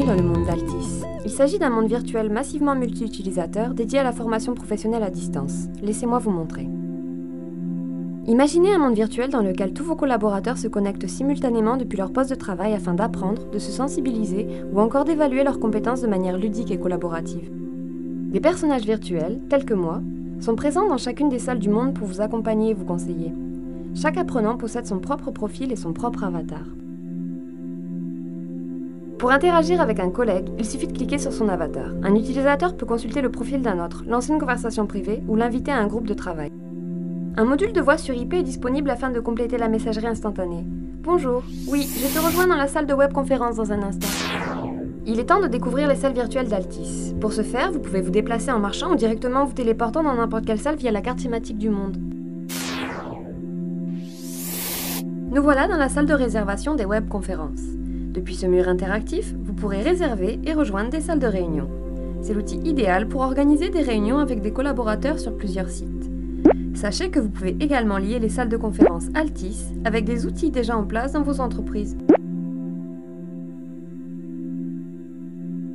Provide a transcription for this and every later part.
dans le monde d'Altis. Il s'agit d'un monde virtuel massivement multi-utilisateur dédié à la formation professionnelle à distance. Laissez-moi vous montrer. Imaginez un monde virtuel dans lequel tous vos collaborateurs se connectent simultanément depuis leur poste de travail afin d'apprendre, de se sensibiliser ou encore d'évaluer leurs compétences de manière ludique et collaborative. Des personnages virtuels, tels que moi, sont présents dans chacune des salles du monde pour vous accompagner et vous conseiller. Chaque apprenant possède son propre profil et son propre avatar. Pour interagir avec un collègue, il suffit de cliquer sur son avatar. Un utilisateur peut consulter le profil d'un autre, lancer une conversation privée ou l'inviter à un groupe de travail. Un module de voix sur IP est disponible afin de compléter la messagerie instantanée. Bonjour, oui, je te rejoins dans la salle de webconférence dans un instant. Il est temps de découvrir les salles virtuelles d'Altis. Pour ce faire, vous pouvez vous déplacer en marchant ou directement vous téléportant dans n'importe quelle salle via la carte thématique du monde. Nous voilà dans la salle de réservation des webconférences. Depuis ce mur interactif, vous pourrez réserver et rejoindre des salles de réunion. C'est l'outil idéal pour organiser des réunions avec des collaborateurs sur plusieurs sites. Sachez que vous pouvez également lier les salles de conférence Altis avec des outils déjà en place dans vos entreprises.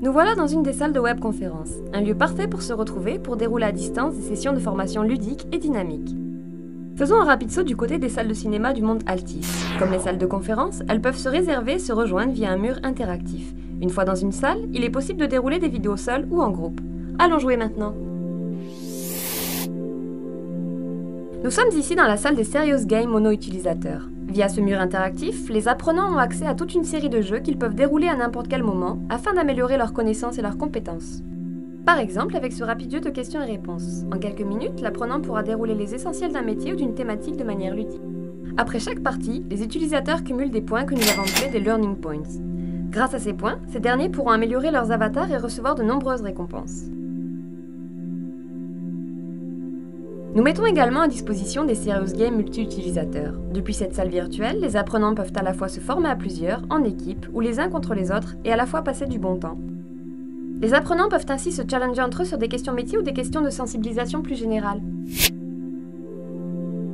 Nous voilà dans une des salles de webconférence, un lieu parfait pour se retrouver pour dérouler à distance des sessions de formation ludiques et dynamiques. Faisons un rapide saut du côté des salles de cinéma du monde Altis. Comme les salles de conférence, elles peuvent se réserver et se rejoindre via un mur interactif. Une fois dans une salle, il est possible de dérouler des vidéos seules ou en groupe. Allons jouer maintenant. Nous sommes ici dans la salle des Serious Games mono-utilisateurs. Via ce mur interactif, les apprenants ont accès à toute une série de jeux qu'ils peuvent dérouler à n'importe quel moment afin d'améliorer leurs connaissances et leurs compétences. Par exemple, avec ce rapide jeu de questions et réponses. En quelques minutes, l'apprenant pourra dérouler les essentiels d'un métier ou d'une thématique de manière ludique. Après chaque partie, les utilisateurs cumulent des points que nous avons appelés des Learning Points. Grâce à ces points, ces derniers pourront améliorer leurs avatars et recevoir de nombreuses récompenses. Nous mettons également à disposition des Serious Games multi-utilisateurs. Depuis cette salle virtuelle, les apprenants peuvent à la fois se former à plusieurs, en équipe, ou les uns contre les autres, et à la fois passer du bon temps. Les apprenants peuvent ainsi se challenger entre eux sur des questions métiers ou des questions de sensibilisation plus générales.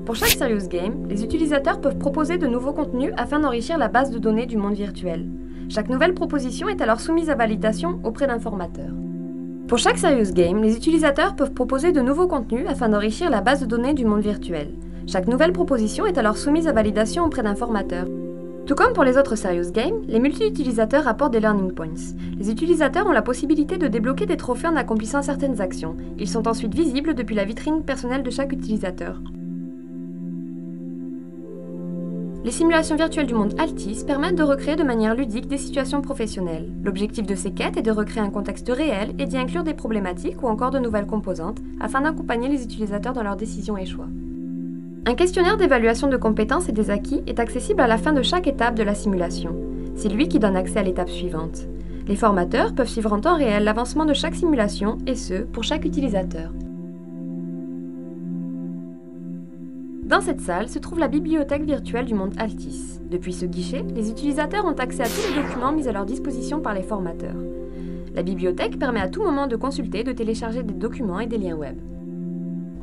Pour chaque Serious Game, les utilisateurs peuvent proposer de nouveaux contenus afin d'enrichir la base de données du monde virtuel. Chaque nouvelle proposition est alors soumise à validation auprès d'un formateur. Pour chaque Serious Game, les utilisateurs peuvent proposer de nouveaux contenus afin d'enrichir la base de données du monde virtuel. Chaque nouvelle proposition est alors soumise à validation auprès d'un formateur. Tout comme pour les autres Serious Games, les multi-utilisateurs apportent des Learning Points. Les utilisateurs ont la possibilité de débloquer des trophées en accomplissant certaines actions. Ils sont ensuite visibles depuis la vitrine personnelle de chaque utilisateur. Les simulations virtuelles du monde Altis permettent de recréer de manière ludique des situations professionnelles. L'objectif de ces quêtes est de recréer un contexte réel et d'y inclure des problématiques ou encore de nouvelles composantes afin d'accompagner les utilisateurs dans leurs décisions et choix. Un questionnaire d'évaluation de compétences et des acquis est accessible à la fin de chaque étape de la simulation. C'est lui qui donne accès à l'étape suivante. Les formateurs peuvent suivre en temps réel l'avancement de chaque simulation et ce, pour chaque utilisateur. Dans cette salle se trouve la bibliothèque virtuelle du monde Altis. Depuis ce guichet, les utilisateurs ont accès à tous les documents mis à leur disposition par les formateurs. La bibliothèque permet à tout moment de consulter et de télécharger des documents et des liens web.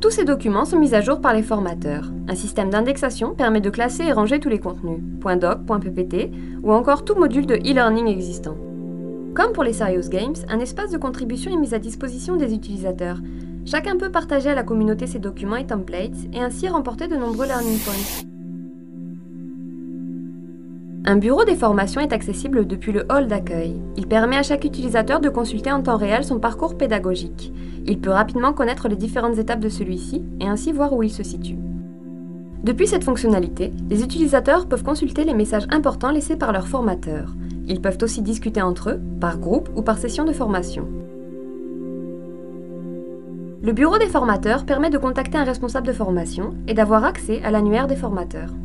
Tous ces documents sont mis à jour par les formateurs. Un système d'indexation permet de classer et ranger tous les contenus, .doc, .ppt ou encore tout module de e-learning existant. Comme pour les Serious Games, un espace de contribution est mis à disposition des utilisateurs. Chacun peut partager à la communauté ses documents et templates et ainsi remporter de nombreux Learning Points. Un bureau des formations est accessible depuis le hall d'accueil. Il permet à chaque utilisateur de consulter en temps réel son parcours pédagogique. Il peut rapidement connaître les différentes étapes de celui-ci et ainsi voir où il se situe. Depuis cette fonctionnalité, les utilisateurs peuvent consulter les messages importants laissés par leur formateur. Ils peuvent aussi discuter entre eux, par groupe ou par session de formation. Le bureau des formateurs permet de contacter un responsable de formation et d'avoir accès à l'annuaire des formateurs.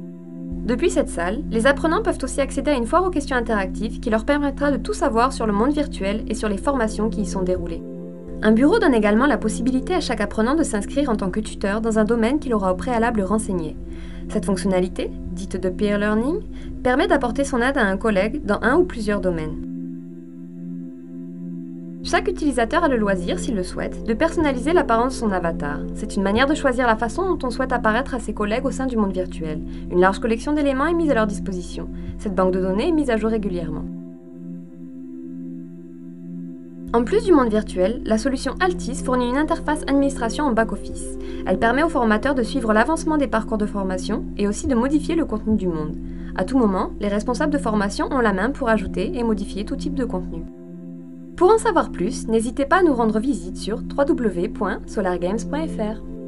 Depuis cette salle, les apprenants peuvent aussi accéder à une foire aux questions interactives qui leur permettra de tout savoir sur le monde virtuel et sur les formations qui y sont déroulées. Un bureau donne également la possibilité à chaque apprenant de s'inscrire en tant que tuteur dans un domaine qu'il aura au préalable renseigné. Cette fonctionnalité, dite de peer learning, permet d'apporter son aide à un collègue dans un ou plusieurs domaines. Chaque utilisateur a le loisir, s'il le souhaite, de personnaliser l'apparence de son avatar. C'est une manière de choisir la façon dont on souhaite apparaître à ses collègues au sein du monde virtuel. Une large collection d'éléments est mise à leur disposition. Cette banque de données est mise à jour régulièrement. En plus du monde virtuel, la solution Altis fournit une interface administration en back-office. Elle permet aux formateurs de suivre l'avancement des parcours de formation et aussi de modifier le contenu du monde. À tout moment, les responsables de formation ont la main pour ajouter et modifier tout type de contenu. Pour en savoir plus, n'hésitez pas à nous rendre visite sur www.solargames.fr.